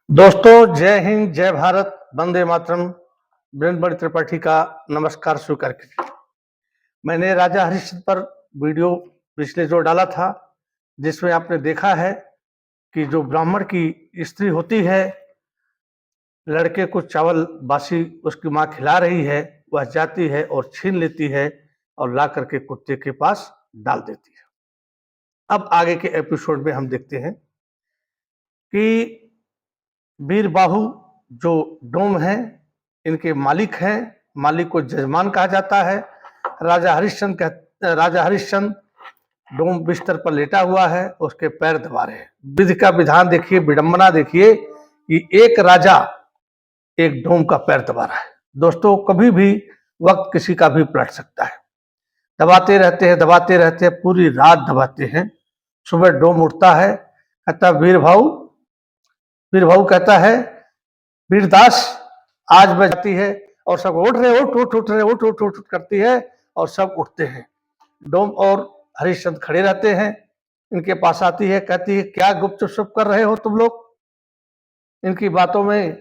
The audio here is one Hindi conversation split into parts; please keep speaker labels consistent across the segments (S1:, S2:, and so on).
S1: दोस्तों, जय हिंद, जय भारत, वंदे मातरम। बृंदमणि त्रिपाठी का नमस्कार स्वीकार कीजिए। मैंने राजा हरिश्चंद्र पर वीडियो पिछले जो डाला था, जिसमें आपने देखा है कि जो ब्राह्मण की स्त्री होती है, लड़के को चावल बासी उसकी माँ खिला रही है, वह जाती है और छीन लेती है और ला करके कुत्ते के पास डाल देती है। अब आगे के एपिसोड में हम देखते हैं कि वीरबाहु जो डोम है, इनके मालिक हैं। मालिक को जजमान कहा जाता है। राजा हरिश्चंद्र डोम बिस्तर पर लेटा हुआ है, उसके पैर दबा रहे हैं। विधि का विधान देखिए, विडंबना देखिए कि एक राजा एक डोम का पैर दबा रहा है। दोस्तों, कभी भी वक्त किसी का भी पलट सकता है। दबाते रहते हैं, पूरी रात दबाते हैं। सुबह डोम उठता है, कहता वीरभाऊ कहता है, वीरदास आज मैं जाती है, और सब उठ रहे उठ करती है और सब उठते हैं। डोम और हरिश्चंद्र खड़े रहते हैं। इनके पास आती है, कहती है, क्या गुप्त कर रहे हो तुम लोग? इनकी बातों में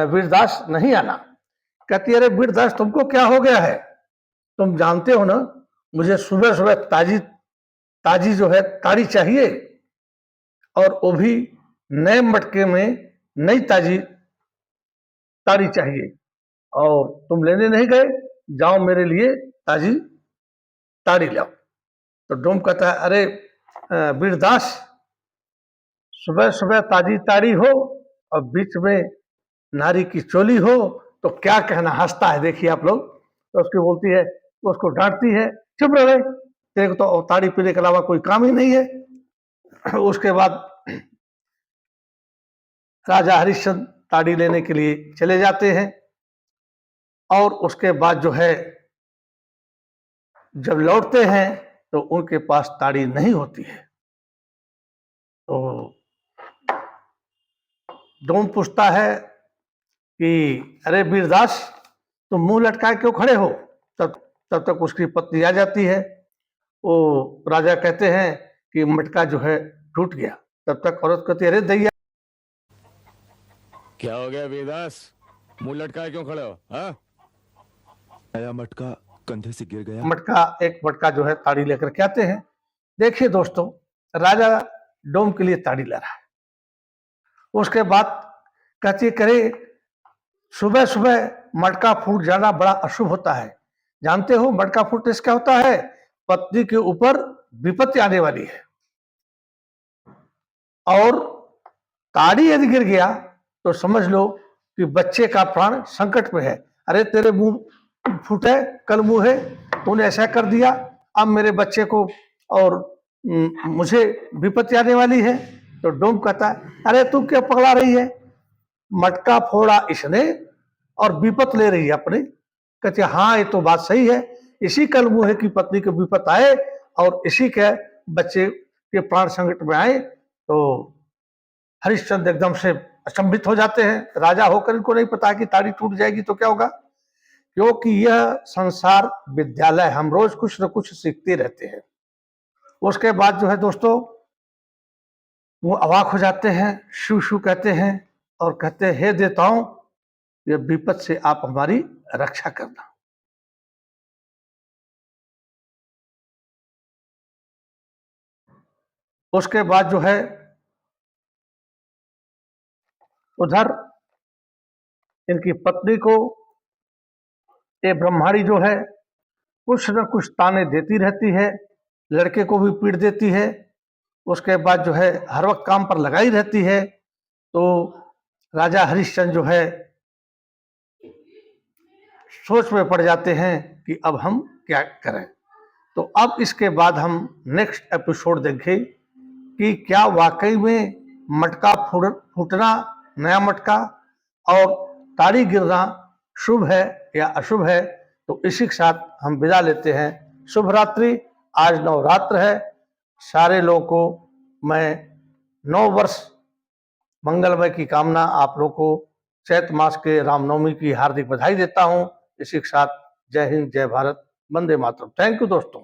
S1: वीरदास नहीं आना। कहती है, अरे वीरदास, तुमको क्या हो गया है? तुम जानते हो ना, मुझे सुबह सुबह ताजी ताजी जो है ताड़ी चाहिए, और वो भी नए मटके में नई ताजी ताड़ी चाहिए, और तुम लेने नहीं गए, जाओ मेरे लिए ताजी ताड़ी लाओ। तो डोम कहता है, अरे वीरदास, सुबह सुबह ताजी ताड़ी हो और बीच में नारी की चोली हो तो क्या कहना। हंसता है, देखिए आप लोग। तो उसकी बोलती है, उसको डांटती है, चुप रहे, तेरे को तो ताड़ी पीने के अलावा कोई काम ही नहीं है। उसके बाद राजा हरिश्चंद्र ताड़ी लेने के लिए चले जाते हैं, और उसके बाद जो है जब लौटते हैं तो उनके पास ताड़ी नहीं होती है। तो डोम पूछता है कि अरे वीरदास, तुम मुंह लटकाए क्यों खड़े हो? तब तब तक उसकी पत्नी आ जाती है। वो राजा कहते हैं कि मटका जो है टूट गया। तब तक औरत कहती है, अरे दैया,
S2: क्या हो गया वीरदास? मुंह लटकाए क्यों खड़े हो? हाँ,
S3: नया मटका कंधे से गिर गया।
S1: एक मटका जो है ताड़ी लेकर के आते हैं। देखिए दोस्तों, राजा डोम के लिए ताड़ी ला रहा है। उसके बाद कहती है, करे सुबह सुबह मटका फूट जाना बड़ा अशुभ होता है। जानते हो मटका फूटने से क्या होता है? पत्नी के ऊपर विपत्ति आने वाली है, और ताड़ी यदि गिर गया तो समझ लो कि बच्चे का प्राण संकट में है। अरे तेरे मुंह फूटे, कल मुंह है, तूने ऐसा कर दिया, अब मेरे बच्चे को और मुझे विपत्ति आने वाली है। तो डोम कहता है, अरे तू क्या पकड़ा रही है? मटका फोड़ा इसने और विपत ले रही है अपने। कहते, हाँ ये तो बात सही है, इसी कल मुंह की पत्नी को विपत आए और इसी के बच्चे के प्राण संकट में आए। तो हरिश्चंद्र एकदम से अचंभित हो जाते हैं। राजा होकर इनको नहीं पता कि ताड़ी टूट जाएगी तो क्या होगा, क्योंकि यह संसार विद्यालय, हम रोज कुछ न कुछ सीखते रहते हैं। उसके बाद जो है दोस्तों, वो अवाक हो जाते हैं, शू शू कहते हैं और कहते हैं, हे देवताओं, ये विपत से आप हमारी रक्षा करना। उसके बाद जो है उधर इनकी पत्नी को ये ब्रह्माणी जो है कुछ न कुछ ताने देती रहती है, लड़के को भी पीट देती है। उसके बाद जो है हर वक्त काम पर लगाई रहती है। तो राजा हरिश्चंद्र जो है सोच में पड़ जाते हैं कि अब हम क्या करें। तो अब इसके बाद हम नेक्स्ट एपिसोड देखें कि क्या वाकई में मटका फूटना, नया मटका और ताड़ी गिरना शुभ है या अशुभ है। तो इसी के साथ हम विदा लेते हैं। शुभ रात्रि। आज नवरात्र है। सारे लोगों को मैं नव वर्ष मंगलमय की कामना, आप लोगों को चैत मास के रामनवमी की हार्दिक बधाई देता हूं। इसी के साथ जय हिंद, जय भारत, वंदे मातरम। थैंक यू दोस्तों।